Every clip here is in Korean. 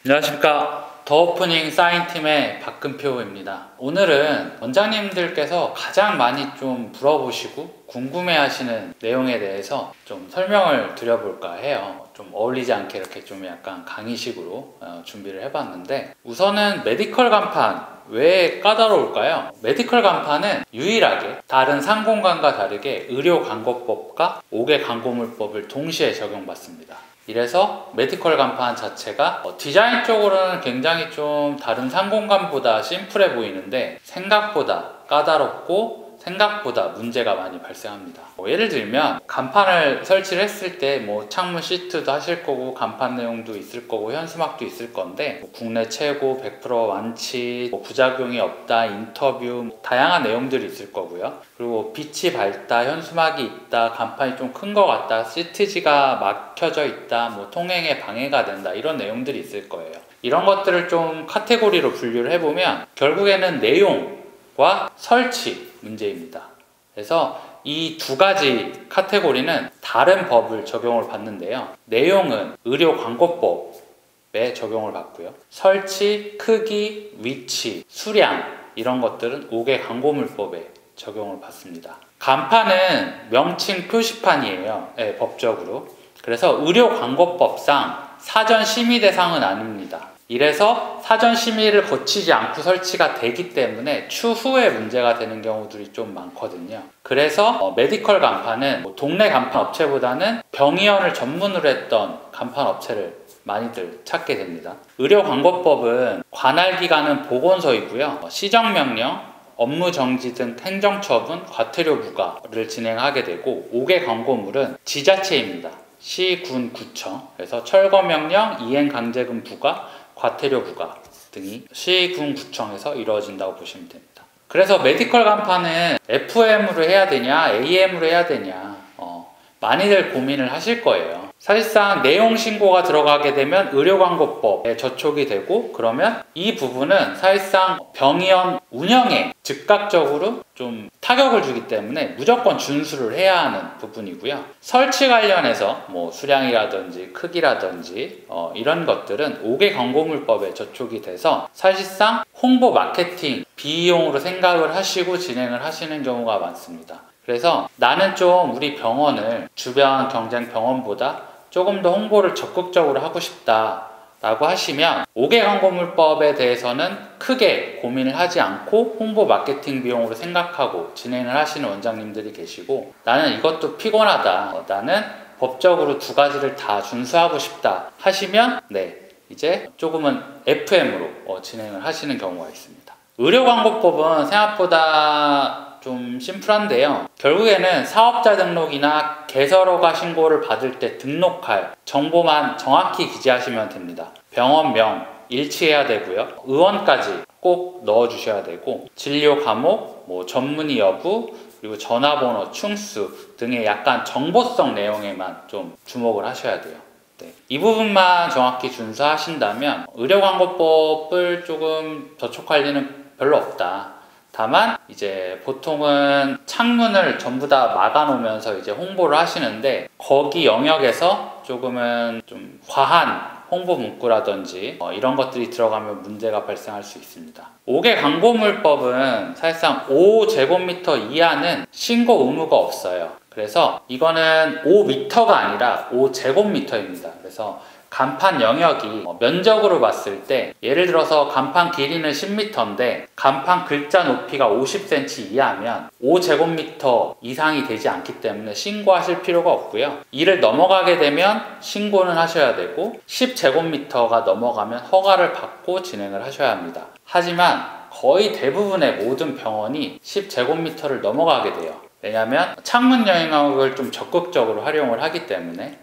안녕하십니까. 더 오프닝 사인팀의 박근표입니다. 오늘은 원장님들께서 가장 많이 좀 물어보시고 궁금해 하시는 내용에 대해서 좀 설명을 드려볼까 해요. 좀 어울리지 않게 이렇게 좀 약간 강의식으로 준비를 해봤는데, 우선은 메디컬 간판 왜 까다로울까요? 메디컬 간판은 유일하게 다른 상공간과 다르게 의료광고법과 5개 광고물법을 동시에 적용받습니다. 이래서 메디컬 간판 자체가 디자인적으로는 굉장히 좀 다른 상공간보다 심플해 보이는데 생각보다 까다롭고 생각보다 문제가 많이 발생합니다. 예를 들면 간판을 설치를 했을 때 창문 시트도 하실 거고 간판 내용도 있을 거고 현수막도 있을 건데 국내 최고 100% 완치, 부작용이 없다, 인터뷰, 다양한 내용들이 있을 거고요. 그리고 빛이 밝다, 현수막이 있다, 간판이 좀 큰 것 같다, 시트지가 막혀져 있다, 통행에 방해가 된다, 이런 내용들이 있을 거예요. 이런 것들을 좀 카테고리로 분류를 해보면 결국에는 내용과 설치 문제입니다. 그래서 이 두 가지 카테고리는 다른 법을 적용을 받는데요. 내용은 의료광고법에 적용을 받고요. 설치, 크기, 위치, 수량 이런 것들은 5개 광고물법에 적용을 받습니다. 간판은 명칭 표시판이에요. 네, 법적으로. 그래서 의료광고법상 사전 심의 대상은 아닙니다. 이래서 사전 심의를 거치지 않고 설치가 되기 때문에 추후에 문제가 되는 경우들이 좀 많거든요. 그래서 메디컬 간판은 동네 간판 업체보다는 병의원을 전문으로 했던 간판 업체를 많이들 찾게 됩니다. 의료광고법은 관할기관은 보건소이고요. 시정명령, 업무정지 등 행정처분, 과태료 부과를 진행하게 되고 5개 광고물은 지자체입니다. 시, 군, 구청. 그래서 철거명령, 이행강제금 부과, 과태료 부과 등이 시, 군, 구청에서 이루어진다고 보시면 됩니다. 그래서 메디컬 간판은 FM으로 해야 되냐, AM으로 해야 되냐 많이들 고민을 하실 거예요. 사실상 내용 신고가 들어가게 되면 의료광고법에 저촉이 되고, 그러면 이 부분은 사실상 병의원 운영에 즉각적으로 좀 타격을 주기 때문에 무조건 준수를 해야 하는 부분이고요. 설치 관련해서 수량이라든지 크기라든지 이런 것들은 5개 광고물법에 저촉이 돼서 사실상 홍보 마케팅 비용으로 생각을 하시고 진행을 하시는 경우가 많습니다. 그래서 나는 좀 우리 병원을 주변 경쟁 병원보다 조금 더 홍보를 적극적으로 하고 싶다 라고 하시면 5개 광고물법에 대해서는 크게 고민을 하지 않고 홍보 마케팅 비용으로 생각하고 진행을 하시는 원장님들이 계시고, 나는 이것도 피곤하다, 나는 법적으로 두 가지를 다 준수하고 싶다 하시면 이제 조금은 FM으로 진행을 하시는 경우가 있습니다. 의료광고법은 생각보다 좀 심플한데요. 결국에는 사업자 등록이나 개설허가 신고를 받을 때 등록할 정보만 정확히 기재하시면 됩니다. 병원명 일치해야 되고요. 의원까지 꼭 넣어주셔야 되고, 진료 과목, 전문의 여부, 그리고 전화번호, 충수 등의 약간 정보성 내용에만 좀 주목을 하셔야 돼요. 이 부분만 정확히 준수하신다면 의료광고법을 조금 저촉할 일은 별로 없다. 다만 이제 보통은 창문을 전부 다 막아 놓으면서 이제 홍보를 하시는데, 거기 영역에서 조금은 좀 과한 홍보 문구라든지 이런 것들이 들어가면 문제가 발생할 수 있습니다. 5개 광고물법은 사실상 5제곱미터 이하는 신고 의무가 없어요. 그래서 이거는 5m가 아니라 5제곱미터입니다. 그래서 간판 영역이 면적으로 봤을 때, 예를 들어서 간판 길이는 10m인데 간판 글자 높이가 50cm 이하면 5제곱미터 이상이 되지 않기 때문에 신고하실 필요가 없고요. 이를 넘어가게 되면 신고는 하셔야 되고, 10제곱미터가 넘어가면 허가를 받고 진행을 하셔야 합니다. 하지만 거의 대부분의 모든 병원이 10제곱미터를 넘어가게 돼요. 왜냐하면 창문 영역을 좀 적극적으로 활용을 하기 때문에.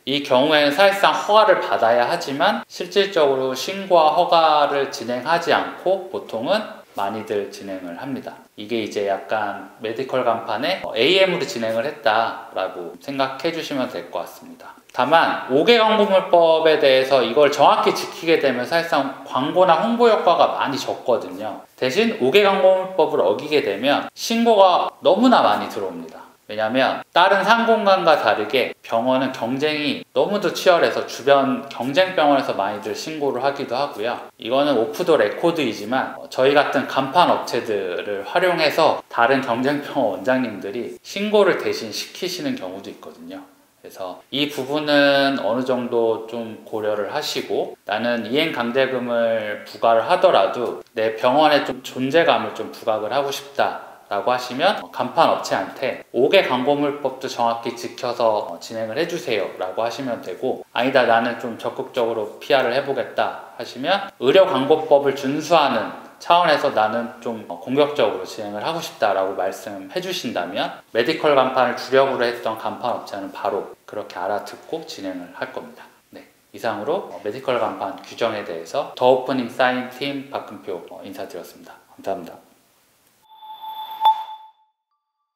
이 경우에는 사실상 허가를 받아야 하지만 실질적으로 신고와 허가를 진행하지 않고 보통은 많이들 진행을 합니다. 이게 이제 약간 메디컬 간판에 AM으로 진행을 했다라고 생각해 주시면 될 것 같습니다. 다만 5개 광고물법에 대해서 이걸 정확히 지키게 되면 사실상 광고나 홍보 효과가 많이 적거든요. 대신 5개 광고물법을 어기게 되면 신고가 너무나 많이 들어옵니다. 왜냐하면 다른 상공간과 다르게 병원은 경쟁이 너무도 치열해서 주변 경쟁 병원에서 많이들 신고를 하기도 하고요. 이거는 오프 더 레코드이지만 저희 같은 간판 업체들을 활용해서 다른 경쟁 병원 원장님들이 신고를 대신 시키시는 경우도 있거든요. 그래서 이 부분은 어느 정도 좀 고려를 하시고, 나는 이행 강제금을 부과를 하더라도 내 병원에 좀 존재감을 좀 부각을 하고 싶다 라고 하시면 간판 업체한테 5개 광고물법도 정확히 지켜서 진행을 해주세요 라고 하시면 되고, 아니다 나는 좀 적극적으로 PR을 해보겠다 하시면 의료광고법을 준수하는 차원에서 나는 좀 공격적으로 진행을 하고 싶다라고 말씀해 주신다면 메디컬 간판을 주력으로 했던 간판 업체는 바로 그렇게 알아듣고 진행을 할 겁니다. 네, 이상으로 메디컬 간판 규정에 대해서 더 오프닝 사인 팀 박근표 인사드렸습니다. 감사합니다.